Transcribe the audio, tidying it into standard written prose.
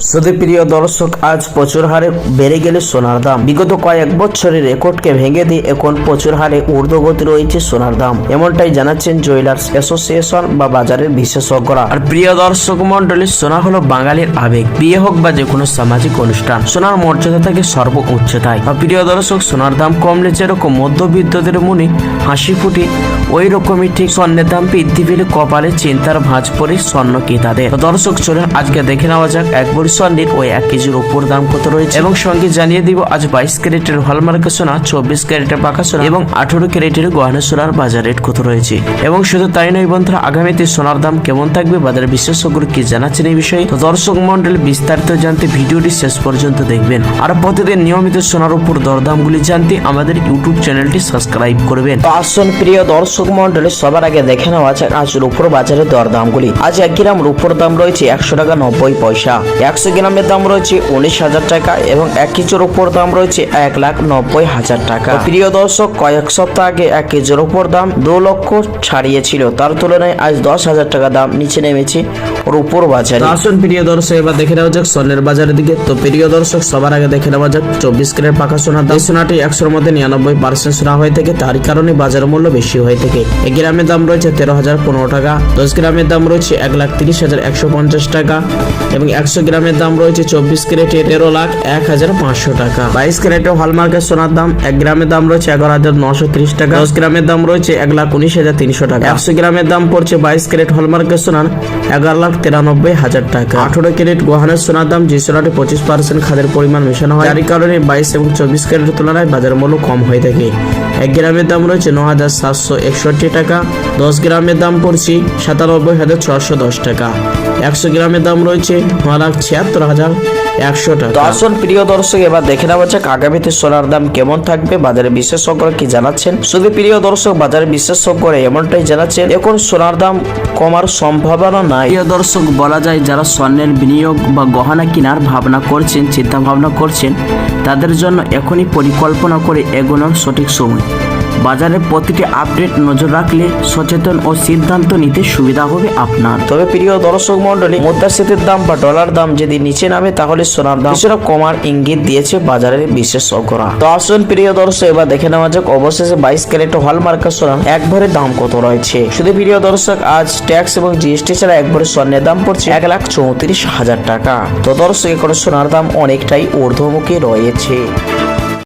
শুধু প্রিয় দর্শক, আজ প্রচুর হারে বেড়ে গেলে সোনার দাম। বিগত কয়েক বছরের রেকর্ডকে ভেঙে দিয়ে এখন প্রচুর হারে ঊর্ধ্বগতি রয়েছে সোনার দাম, এমনটাই জানাচ্ছেন জুয়েলার্স অ্যাসোসিয়েশন বা বাজারের বিশেষজ্ঞরা। আর প্রিয় দর্শক মন্ডলী, সোনা হলো বাঙালির আবেগ। বিয়ে হোক বা যে কোনো সামাজিক অনুষ্ঠান, সোনার মর্যাদা থাকে সর্বোচ্চতায়। আর প্রিয় দর্শক, সোনার দাম কমলে যেরকম মধ্যবিত্তদের মনে হাসি ফুটে, ওই রকমই ঠিক স্বর্ণের দাম বৃদ্ধি পেলে কপালে চিন্তার ভাঁজ পড়ে স্বর্ণ ক্রেতাদের। দর্শক চলুন আজকে দেখে নেওয়া যাক এক ভরি স্বর্ণের ওই 1 কেজির উপর দাম কত রয়েছে, এবং সঙ্গে জানিয়ে দিব আজ 22 ক্যারেটের হলমার্কের সোনা, 24 ক্যারেটের পাকা সোনা এবং 18 ক্যারেটের গহনা সোনার বাজার রেট কত রয়েছে। এবং শুধু তাই নয় বন্ধুরা, আগামীতে সোনার দাম কেমন থাকবে, বাজার বিশেষজ্ঞরা কি জানাচ্ছেন এই বিষয়ে। তো দর্শক মন্ডলী, বিস্তারিত জানতে ভিডিওটি শেষ পর্যন্ত দেখবেন। আর প্রতিদিন নিয়মিত সোনার উপর দরদামগুলি জানতে আমাদের ইউটিউব চ্যানেলটি সাবস্ক্রাইব করবেন। তো আসুন প্রিয় দর্শক মন্ডলী, সবার আগে দেখে নেওয়া যাক আজ রূপোর বাজারের দরদামগুলি। আজ 1 গ্রাম রূপোর দাম রয়েছে 100 টাকা 90 পয়সা, 100 গ্রামের দাম রয়েছে 19,000 টাকা এবং 1 কেজির উপর দাম রয়েছে 1,90,000 টাকা। প্রিয় দর্শক, কয়েক সপ্তাহ আগে 1 কেজির উপর দাম 2 লক্ষ ছাড়িয়েছিল, তার তুলনায় আজ 10,000 টাকা দাম নিচে নেমেছে রূপোর বাজারে। আসুন প্রিয় দর্শক, এবার দেখে নেওয়া যাক স্বর্ণের বাজারের দিকে। তো প্রিয় দর্শক, সবার আগে দেখে নেওয়া যাক 24 ক্যারেট পাকা সোনার দাম। সোনাটি 100-র মধ্যে 99% সোনা হয়ে থাকে, তার কারণে বাজার মূল্য বেশি হয়ে থাকে। 1 গ্রামের দাম রয়েছে 13,015 টাকা, 10 গ্রামের দাম রয়েছে 1,30,150 টাকা এবং 100 গ্রামের দাম রয়েছে 24 ক্যারেটে 13,01,500 টাকা। 22 ক্যারেটের হলমার্কের সোনার দাম 1 গ্রামের দাম রয়েছে 11,930 টাকা, 10 গ্রামের দাম রয়েছে 1,19,300 টাকা, 100 গ্রামের দাম পড়ছে 22 ক্যারেট হলমার্কের সোনার 11,93,000 টাকা। 18 ক্যারেট গহনার সোনার দাম, যে সোনাটি 25% খাদের পরিমাণ মেশানো হয়, যার কারণে 22 এবং 24 ক্যারেটের তুলনায় বাজার মূল্য কম হয়ে থাকে। 1 গ্রামের দাম রয়েছে 9,761 টাকা, 10 গ্রামের দাম পড়ছে 97,610 টাকা, 100 গ্রামের দাম রয়েছে 9,76,100 টাকা। তো আসুন প্রিয় দর্শক, এবার দেখে নেওয়া যাক আগামীতে সোনার দাম কেমন থাকবে, বাজারে বিশেষজ্ঞরা কি জানাচ্ছেন। শুধু প্রিয় দর্শক, বাজারে বিশেষজ্ঞরা এমনটাই জানাচ্ছেন, এখন সোনার দাম কমার সম্ভাবনা নাই। প্রিয় দর্শক, বলা যায় যারা স্বর্ণের বিনিয়োগ বা গহনা কেনার ভাবনা করছেন, চিন্তা ভাবনা করছেন, তাদের জন্য এখনই পরিকল্পনা করে এগোনোর সঠিক সময়। বাজারের প্রতিটি আপডেট নজর রাখলে সচেতন ও সিদ্ধান্ত নিতে সুবিধা হবে আপনার। তবে প্রিয় দর্শক মন্ডলী, মুদ্রাস্ফীতির দাম বা ডলার দাম যদি নিচে নামে, তাহলে সোনার দাম কিছুটা কমার ইঙ্গিত দিয়েছে বাজারের বিশেষজ্ঞরা। তো আসুন প্রিয় দর্শক, এবার দেখে নেওয়া যাক অবশেষে 22 ক্যারেট হলমার্কের সোনার 1 ভরির দাম কত রয়েছে। শুধু প্রিয় দর্শক, আজ ট্যাক্স এবং জিএসটি ছাড়া 1 ভরি স্বর্ণের দাম পড়ছে 1,34,000 টাকা। তো দর্শক, এখন সোনার দাম অনেকটাই ঊর্ধ্বমুখী রয়েছে।